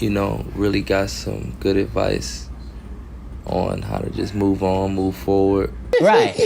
really got some good advice on how to just move on, move forward. Right,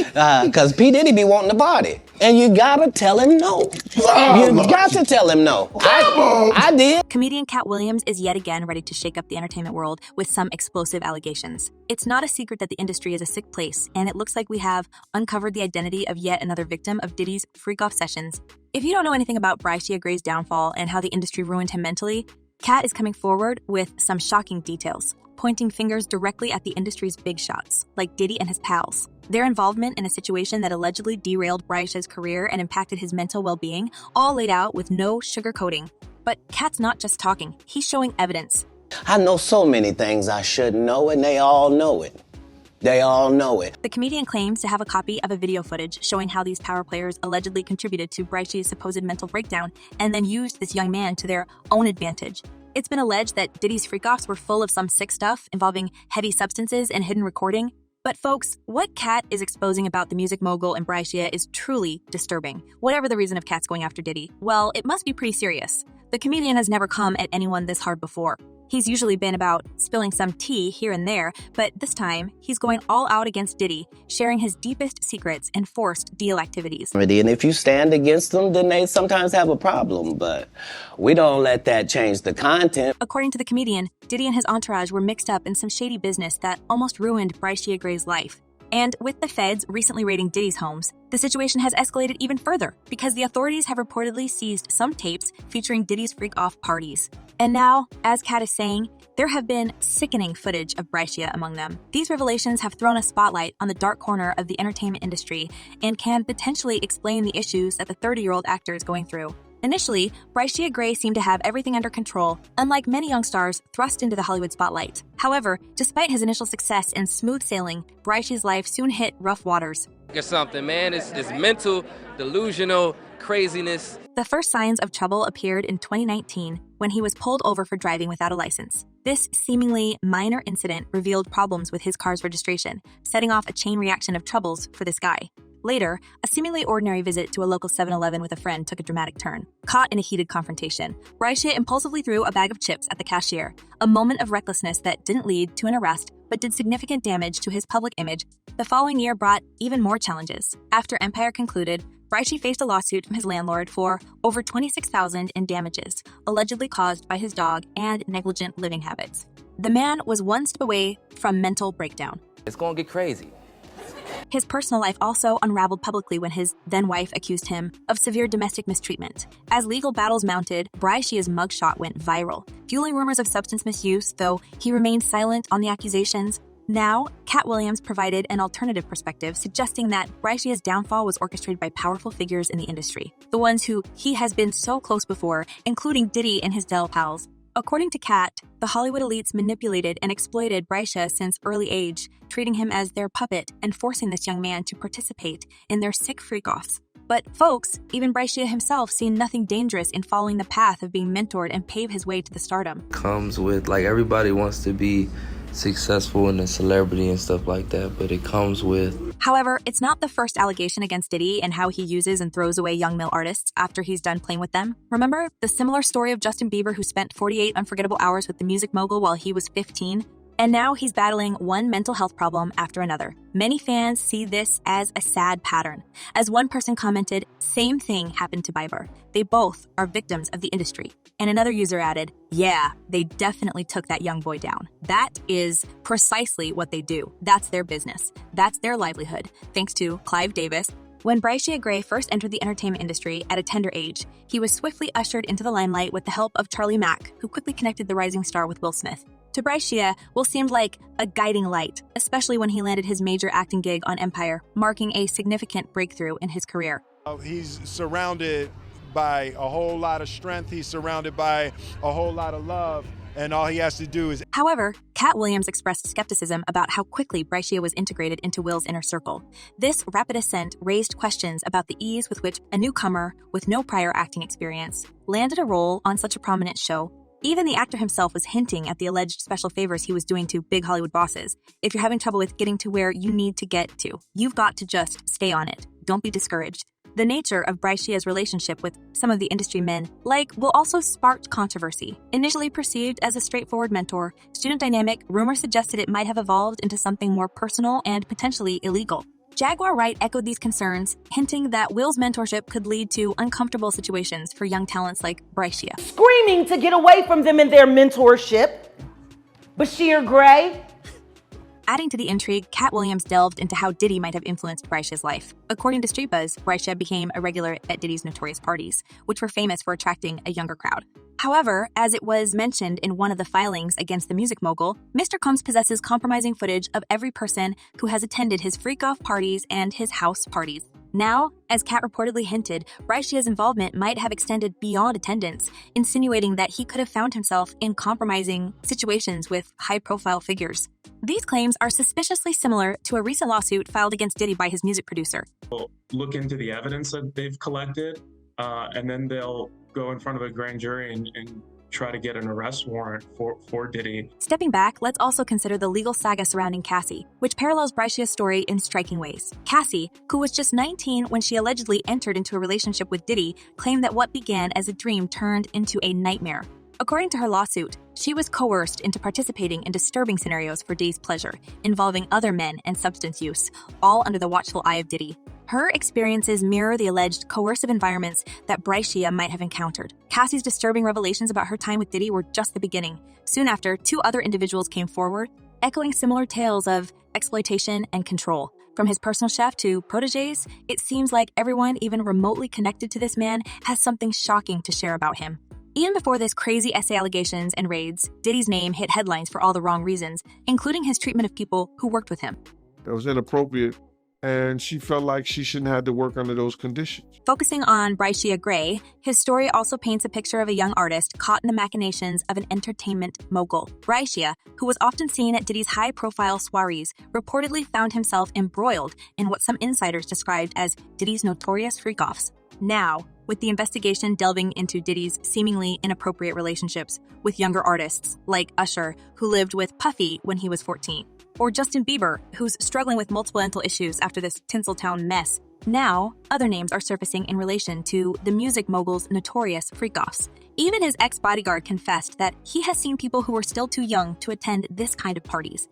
because P. Diddy be wanting to party. And you gotta tell him no. You got to tell him no. I did. Comedian Katt Williams is yet again ready to shake up the entertainment world with some explosive allegations. It's not a secret that the industry is a sick place, and it looks like we have uncovered the identity of yet another victim of Diddy's freak-off sessions. If you don't know anything about Bryshere Gray's downfall and how the industry ruined him mentally, Katt is coming forward with some shocking details, pointing fingers directly at the industry's big shots, like Diddy and his pals. Their involvement in a situation that allegedly derailed Bryshere's career and impacted his mental well-being, all laid out with no sugarcoating. But Katt's not just talking, he's showing evidence. I know so many things I shouldn't know, and they all know it. They all know it. The comedian claims to have a copy of a video footage showing how these power players allegedly contributed to Bryshere's supposed mental breakdown and then used this young man to their own advantage. It's been alleged that Diddy's freak-offs were full of some sick stuff involving heavy substances and hidden recording. But folks, what Katt is exposing about the music mogul and Bryshere is truly disturbing. Whatever the reason of Katt's going after Diddy, well, it must be pretty serious. The comedian has never come at anyone this hard before. He's usually been about spilling some tea here and there, but this time, he's going all out against Diddy, sharing his deepest secrets and forced deal activities. And if you stand against them, then they sometimes have a problem, but we don't let that change the content. According to the comedian, Diddy and his entourage were mixed up in some shady business that almost ruined Bryshere Gray's life. And with the feds recently raiding Diddy's homes, the situation has escalated even further because the authorities have reportedly seized some tapes featuring Diddy's freak-off parties. And now, as Katt is saying, there have been sickening footage of Bryshere among them. These revelations have thrown a spotlight on the dark corner of the entertainment industry and can potentially explain the issues that the 30-year-old actor is going through. Initially, Bryshere Gray seemed to have everything under control, unlike many young stars thrust into the Hollywood spotlight. However, despite his initial success and smooth sailing, Bryshere's life soon hit rough waters. Or something, man. It's mental, delusional, craziness. The first signs of trouble appeared in 2019 when he was pulled over for driving without a license. This seemingly minor incident revealed problems with his car's registration, setting off a chain reaction of troubles for this guy. Later, a seemingly ordinary visit to a local 7-Eleven with a friend took a dramatic turn. Caught in a heated confrontation, Bryshere impulsively threw a bag of chips at the cashier, a moment of recklessness that didn't lead to an arrest but did significant damage to his public image. The following year brought even more challenges. After Empire concluded, Bryshere faced a lawsuit from his landlord for over $26,000 in damages, allegedly caused by his dog and negligent living habits. The man was one step away from mental breakdown. It's gonna get crazy. His personal life also unraveled publicly when his then-wife accused him of severe domestic mistreatment. As legal battles mounted, Bryshere's mugshot went viral, fueling rumors of substance misuse, though he remained silent on the accusations. Now, Katt Williams provided an alternative perspective, suggesting that Bryshere's downfall was orchestrated by powerful figures in the industry, the ones who he has been so close before, including Diddy and his Dell pals. According to Katt, the Hollywood elites manipulated and exploited Bryshere since early age, treating him as their puppet and forcing this young man to participate in their sick freak-offs. But folks, even Bryshere himself, seen nothing dangerous in following the path of being mentored and pave his way to the stardom. Comes with, everybody wants to be successful and a celebrity and stuff like that, but it comes with. However, it's not the first allegation against Diddy and how he uses and throws away young male artists after he's done playing with them. Remember the similar story of Justin Bieber, who spent 48 unforgettable hours with the music mogul while he was 15? And now he's battling one mental health problem after another. Many fans see this as a sad pattern. As one person commented, same thing happened to Bieber. They both are victims of the industry. And another user added, yeah, they definitely took that young boy down. That is precisely what they do. That's their business. That's their livelihood. Thanks to Clive Davis. When Bryshere Gray first entered the entertainment industry at a tender age, he was swiftly ushered into the limelight with the help of Charlie Mack, who quickly connected the rising star with Will Smith. To Bryshere, Will seemed like a guiding light, especially when he landed his major acting gig on Empire, marking a significant breakthrough in his career. He's surrounded by a whole lot of strength. He's surrounded by a whole lot of love. And all he has to do is. However, Katt Williams expressed skepticism about how quickly Bryshere was integrated into Will's inner circle. This rapid ascent raised questions about the ease with which a newcomer with no prior acting experience landed a role on such a prominent show. Even the actor himself was hinting at the alleged special favors he was doing to big Hollywood bosses. If you're having trouble with getting to where you need to get to, you've got to just stay on it. Don't be discouraged. The nature of Bryshere's relationship with some of the industry men will also sparked controversy. Initially perceived as a straightforward mentor-student dynamic, rumors suggested it might have evolved into something more personal and potentially illegal. Jaguar Wright echoed these concerns, hinting that Will's mentorship could lead to uncomfortable situations for young talents like Bryshere. Screaming to get away from them in their mentorship. Bryshere Gray. Adding to the intrigue, Katt Williams delved into how Diddy might have influenced Bryshere's life. According to Street Buzz, Bryshere became a regular at Diddy's notorious parties, which were famous for attracting a younger crowd. However, as it was mentioned in one of the filings against the music mogul, Mr. Combs possesses compromising footage of every person who has attended his freak-off parties and his house parties. Now, as Katt reportedly hinted, Bryshere's involvement might have extended beyond attendance, insinuating that he could have found himself in compromising situations with high-profile figures. These claims are suspiciously similar to a recent lawsuit filed against Diddy by his music producer. We'll look into the evidence that they've collected, and then they'll go in front of a grand jury and try to get an arrest warrant for Diddy. Stepping back, let's also consider the legal saga surrounding Cassie, which parallels Bryshere's story in striking ways. Cassie, who was just 19 when she allegedly entered into a relationship with Diddy, claimed that what began as a dream turned into a nightmare. According to her lawsuit, she was coerced into participating in disturbing scenarios for Diddy's pleasure, involving other men and substance use, all under the watchful eye of Diddy. Her experiences mirror the alleged coercive environments that Bryshere might have encountered. Cassie's disturbing revelations about her time with Diddy were just the beginning. Soon after, two other individuals came forward, echoing similar tales of exploitation and control. From his personal chef to protégés, it seems like everyone even remotely connected to this man has something shocking to share about him. Even before this crazy essay allegations and raids, Diddy's name hit headlines for all the wrong reasons, including his treatment of people who worked with him. It was inappropriate, and she felt like she shouldn't have to work under those conditions. Focusing on Bryshere Gray, his story also paints a picture of a young artist caught in the machinations of an entertainment mogul. Bryshere, who was often seen at Diddy's high-profile soirees, reportedly found himself embroiled in what some insiders described as Diddy's notorious freak-offs. Now, with the investigation delving into Diddy's seemingly inappropriate relationships with younger artists like Usher, who lived with Puffy when he was 14, or Justin Bieber, who's struggling with multiple mental issues after this Tinseltown mess. Now, other names are surfacing in relation to the music mogul's notorious freak-offs. Even his ex-bodyguard confessed that he has seen people who were still too young to attend this kind of parties.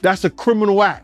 That's a criminal act.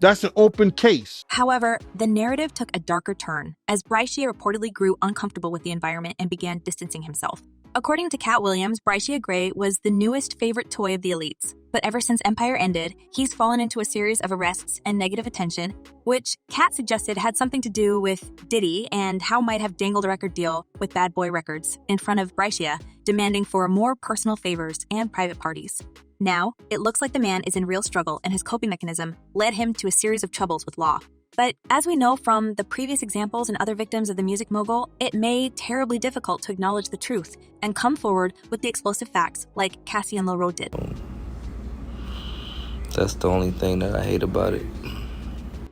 That's an open case. However, the narrative took a darker turn as Bryshere reportedly grew uncomfortable with the environment and began distancing himself. According to Katt Williams, Bryshere Gray was the newest favorite toy of the elites. But ever since Empire ended, he's fallen into a series of arrests and negative attention, which Katt suggested had something to do with Diddy and how might have dangled a record deal with Bad Boy Records in front of Bryshere, demanding for more personal favors and private parties. Now, it looks like the man is in real struggle and his coping mechanism led him to a series of troubles with law. But as we know from the previous examples and other victims of the music mogul, it may be terribly difficult to acknowledge the truth and come forward with the explosive facts like Cassie and Lil Rode did. That's the only thing that I hate about it.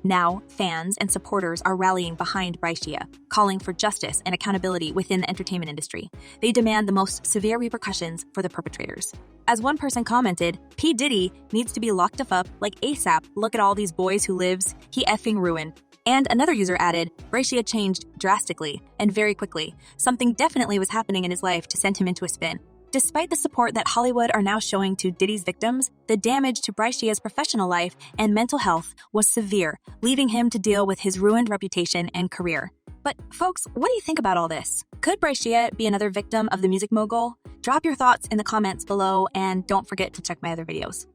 Now, fans and supporters are rallying behind Bryshere, calling for justice and accountability within the entertainment industry. They demand the most severe repercussions for the perpetrators. As one person commented, P. Diddy needs to be locked up like ASAP. Look at all these boys who lives, he effing ruined. And another user added, Bryshere changed drastically and very quickly. Something definitely was happening in his life to send him into a spin. Despite the support that Hollywood are now showing to Diddy's victims, the damage to Bryshere's professional life and mental health was severe, leaving him to deal with his ruined reputation and career. But folks, what do you think about all this? Could Bryshere be another victim of the music mogul? Drop your thoughts in the comments below and don't forget to check my other videos.